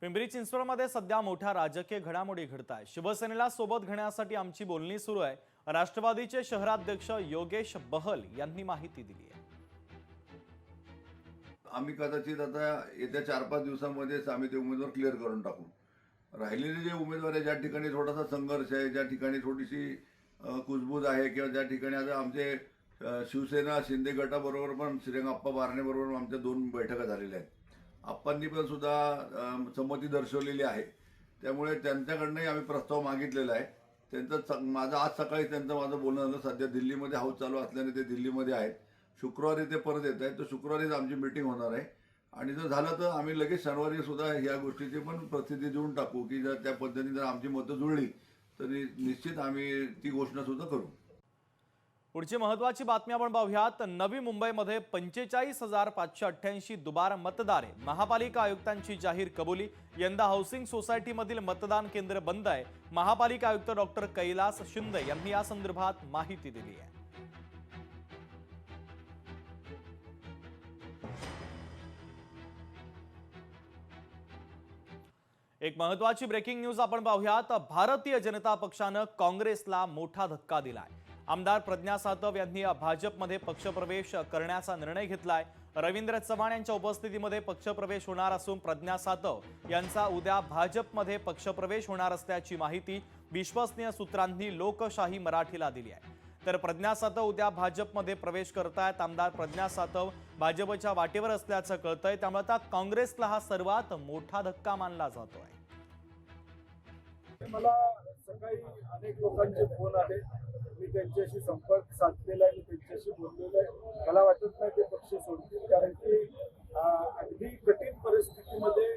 पिंपरी चिंचवडमध्ये सध्या मोठ्या राजकीय घडामोडी घडतायत। शिवसेनेला सोबत घेण्यासाठी आमची बोलणी सुरू आहे, राष्ट्रवादीचे शहराध्यक्ष योगेश बहल यांनी माहिती दिली आहे। आम्ही कदाचित आता येत्या 4-5 दिवसांमध्येच आम्ही ते उमेदवार क्लिअर करून टाकू। राहिलेले जे उमेदवार आहे, ज्या ठिकाणी थोडासा संघर्ष आहे, ज्या ठिकाणी थोडीशी कुजबूज आहे किंवा ज्या ठिकाणी आता आमचे शिवसेना शिंदे गटाबरोबर पण श्रीरंगप्पा बारणे बरोबर आमच्या 2 बैठका झालेल्या आहेत। आप्पांनी पण सुद्धा संमती दर्शवलेली आहे, त्यामुळे त्यांच्याकडनंही आम्ही प्रस्ताव मागितलेला आहे। त्यांचं माझं आज सकाळी माझं बोलणं झालं। सध्या दिल्लीमध्ये हाऊस चालू असल्याने ते दिल्लीमध्ये आहेत। शुक्रवारी ते परत येत आहेत, तर शुक्रवारीच आमची मीटिंग होणार आहे आणि जर झालं तर आम्ही लगेच शनिवारी सुद्धा ह्या गोष्टीची पण प्रसिद्धी देऊन टाकू की जर त्या पद्धतीने जर आमची मतं जुळली तर निश्चित आम्ही ती घोषणा सुद्धा करू। पुढची महत्त्वाची बातमी आपण पाहूयात। नवी मुंबईमध्ये 45,588 दुबार मतदार आहे। महापालिका आयुक्तांची जाहीर कबुली। यंदा हाऊसिंग सोसायटीमधील मतदान केंद्र बंद आहे। महापालिका आयुक्त डॉक्टर कैलास शिंदे यांनी या संदर्भात माहिती दिली आहे। एक महत्त्वाची ब्रेकिंग न्यूज आपण पाहूयात। भारतीय जनता पक्षानं काँग्रेसला मोठा धक्का दिलाय। आमदार प्रज्ञा सातव यांनी भाजपमध्ये पक्षप्रवेश करण्याचा निर्णय घेतलाय। रवींद्र चव्हाण यांच्या उपस्थितीमध्ये पक्षप्रवेश होणार असून प्रज्ञा सातव यांचा उद्या भाजपमध्ये पक्षप्रवेश होणार असल्याची माहिती विश्वसनीय सूत्रांनी लोकशाही मराठीला दिली आहे। तर प्रज्ञा सातव उद्या भाजपमध्ये प्रवेश करतायत। आमदार प्रज्ञा सातव भाजपच्या वाटेवर असल्याचं कळतंय, त्यामुळे आता काँग्रेसला हा सर्वात मोठा धक्का मानला जातोय। मला सकाळी अनेक लोकांचे फोन आले, मी त्यांच्याशी संपर्क साधलेला आहे, मी त्यांच्याशी बोललेलो आहे। मला वाटत नाही ते पक्ष सोडतील, कारण की अगदी कठीण परिस्थितीमध्ये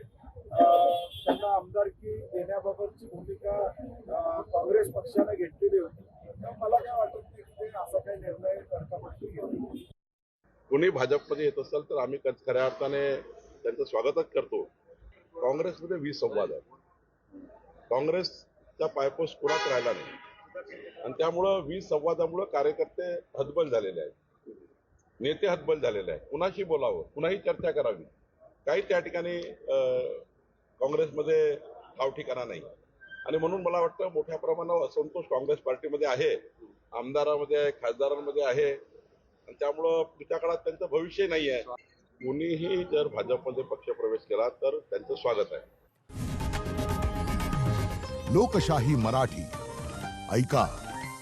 त्यांना आमदारकी देण्याबाबतची भूमिका काँग्रेस पक्षाने घेतलेली होती। मला काय वाटत नाही की ते असा काही निर्णय तडकाफडकी घेतील। कोणी भाजपमध्ये येत असेल तर आम्ही खऱ्या अर्थाने त्यांचं स्वागतच करतो। काँग्रेसमध्ये विसंवाद आहे, काँग्रेसचा पायपोस कुणाच राहिला नाही आणि त्यामुळं विसंवादामुळे कार्यकर्ते हतबल झालेले आहेत, नेते हतबल झालेले आहेत। कुणाशी बोलावं, कुणाही चर्चा करावी, काही त्या ठिकाणी काँग्रेसमध्ये ठाव ठिकाणा नाही आणि म्हणून मला वाटतं मोठ्या प्रमाणावर असंतोष काँग्रेस पार्टीमध्ये आहे, आमदारांमध्ये आहे, खासदारांमध्ये आहे आणि त्यामुळं पुढच्या काळात त्यांचं भविष्य नाही आहे। कोणीही जर भाजपमध्ये पक्षप्रवेश केला तर त्यांचं स्वागत आहे। लोकशाही मराठी ऐका,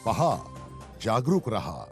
पहा, जागरूक रहा।